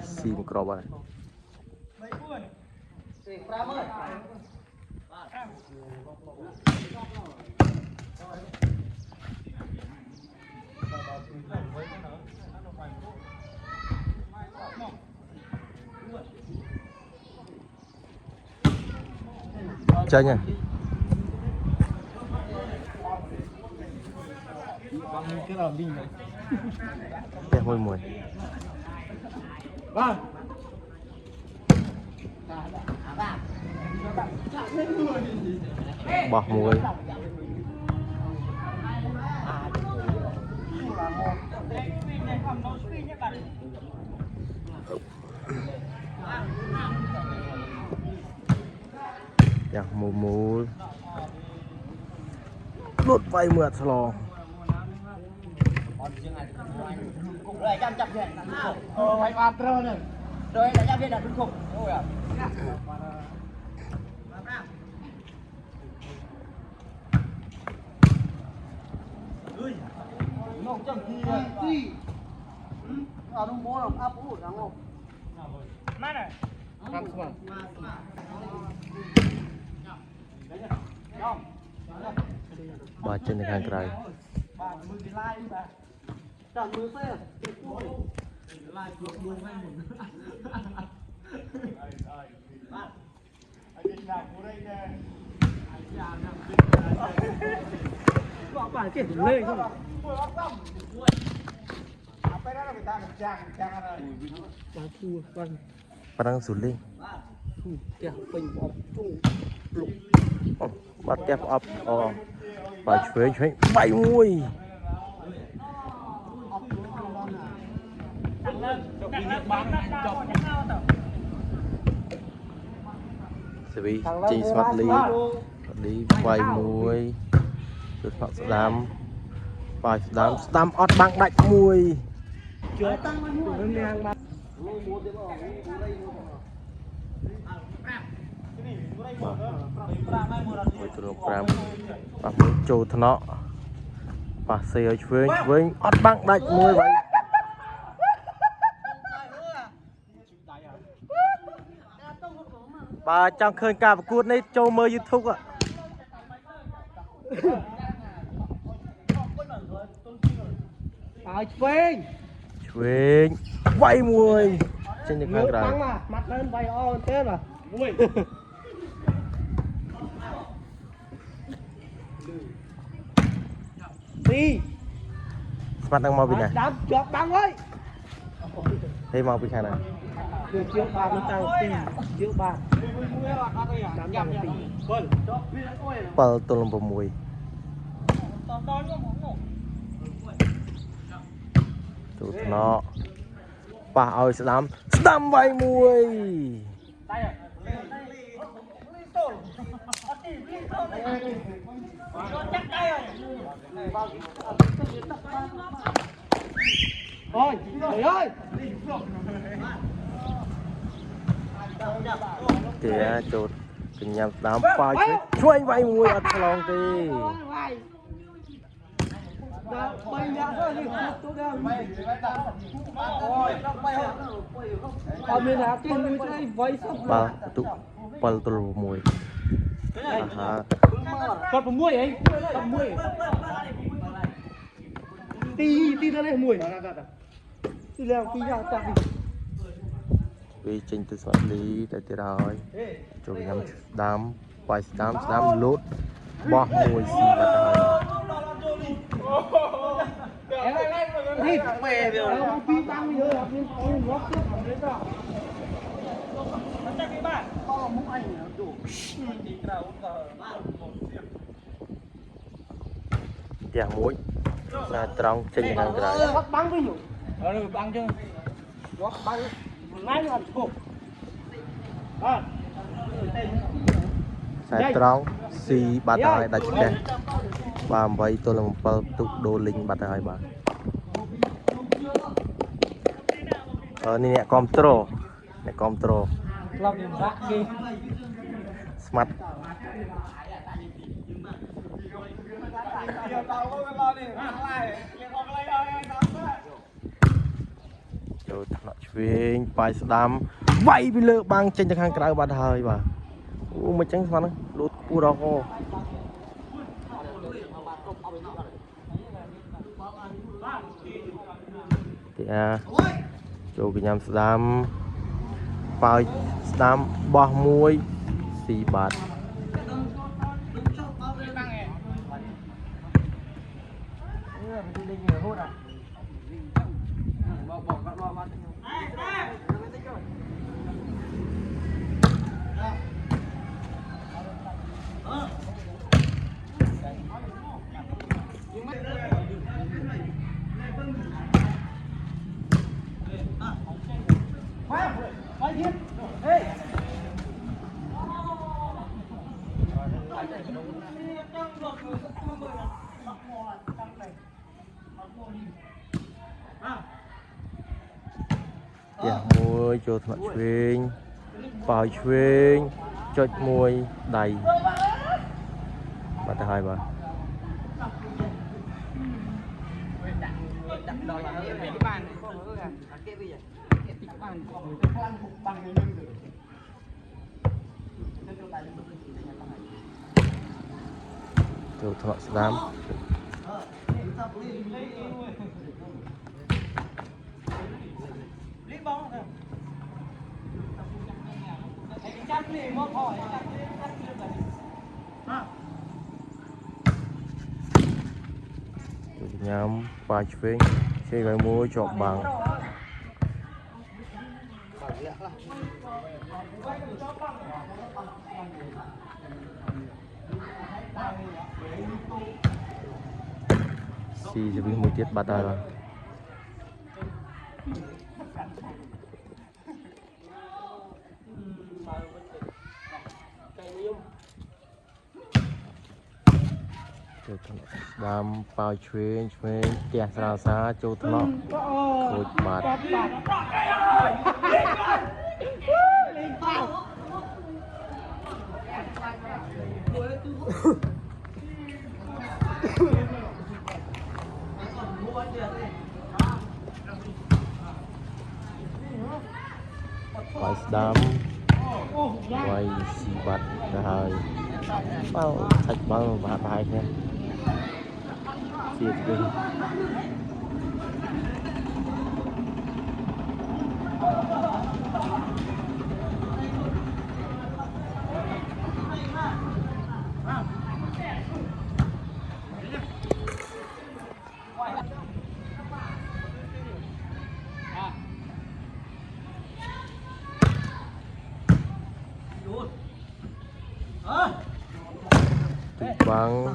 xì một cọp rồi chơi nha cái mùi mùi bỏ mùiอย่างหมูหมูรถไฟเมือดสลองrồi chăm chăm chuyện phải ăn trơ này rồi đã giao viên là đúng không rồi à nó chăm gì ở trong bố làm áp ủ đáng không mát này làm sao bà chânในทางไกลจับมือเสื้อบอกป่าเจ็บเลยครับไปได้เราไปตามจางอะไรปลาทูกันปนังสุดลิง เดี๋ยวเป็นออกตู้ปลุก bắt kẹp ập và chuối bay mùi sẽ bị chỉ soát lý bay mùi được họ đám và đám ót băng đạch mùi chưa tăng mùi tụi pram và mùi trâu thằng nọ và xe với ót băng đạch mùi vậy bà trong khơi cà và cuốn đấy châu mơ YouTube ạ Chuyên vay mùi trên những hàng ràng mặt lên vay o thế mà đi mặt đang mau bị này đám chọc băng ơi thấy mau bị hàng này chiếu ba nó tăng tì chiếu ba đám tăng tì bờ tôi làm bờ mùi tụi nó bà ơi slam vay mùi thôi trời ơi kìa chuột kinh nhầm đám phai chuối vay mùi ở lòng tì bà tụ bal tụi mùi còn một muối ấy còn muối ti ra đây muối ti leo ti ra chặt đi vì trình từ soạn lý tại tiệt rồi cho nhắm đám vài đám lốt bỏ mùi xì bật đi về rồi pi tăng bây giờ học nên có nó trước học đấy rồi nó chắc cái bạn có mũ anh đủ chả muối là trong trình hàng rồi bắt băng với nhủ băng chứ nó băng ngay làm thuộc sai trong xì bát hai đặt đây và vậy tôi làm một tụ đồ linh bát hai bà ini control làm điểm rác đi smart Viên bài đam vậy bị lỡ băng trên cho khang cái bạn hơi bà mà trắng xoắn lút cua đó cô thì chỗ cái nhầm đam bài đam bỏ muối xì bát muối cho thật chuyên vào chuyên cho muối đầy bà ta hai bà cho thật lắm nhắm vài chuyến xe gái mua chọn bằng xì cho biết một tiết bắt rồi đam bao chuyên kẹt sao xa châu thọ khôi bát bài đam quay xì bát rồi bao thạch bao và bài nha xịt đi băng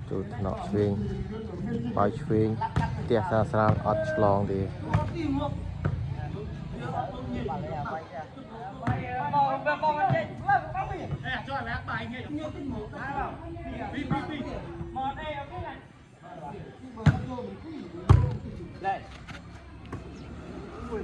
tụt nọ xuyên bao xuyên tiệt xa xa ọt lòng thì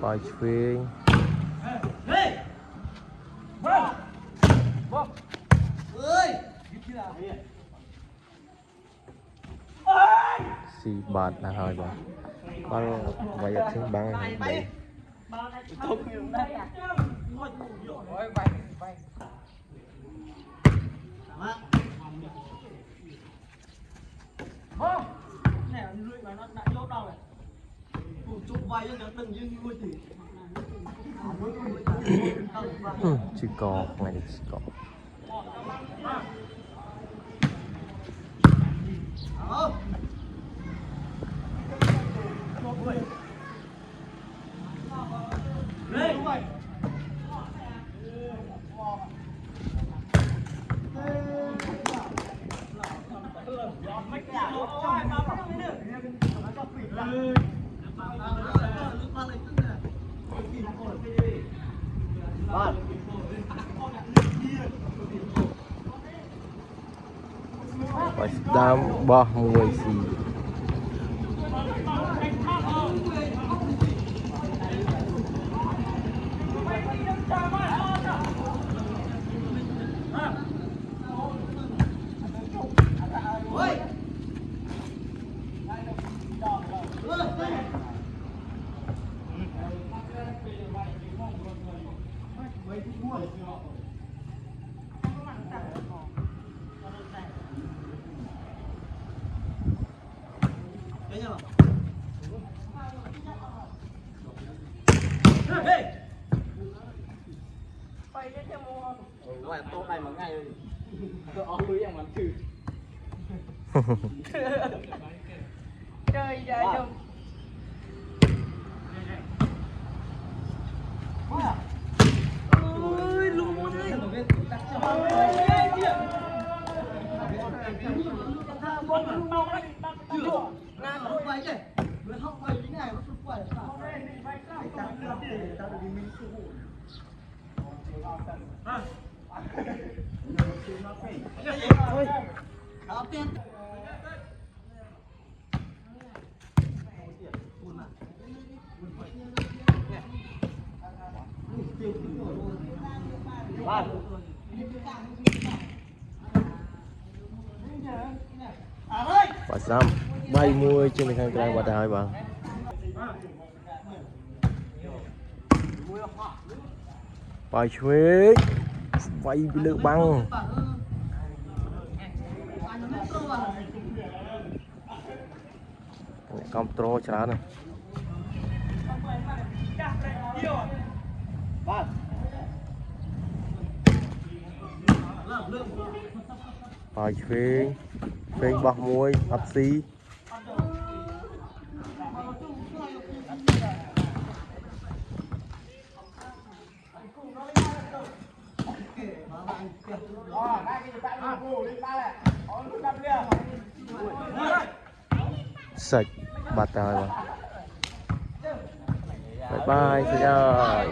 bao xuyên xì bát là hơi bà con bây giờ xin băng đây chỉ có ngày chỉ có តាមបោះមួយស៊ី Tô này mà ngay tôi áo lưới em làm chữ chơi dài không ơi luôn luôn ơi Bà Sam bay mua trên cái khăn bà đài bà bà chuối bay bị lỡ băng con trâu chả này bà chuối phê bọc muối hạt xí sạch bạt tài mà bye bye, xin chào.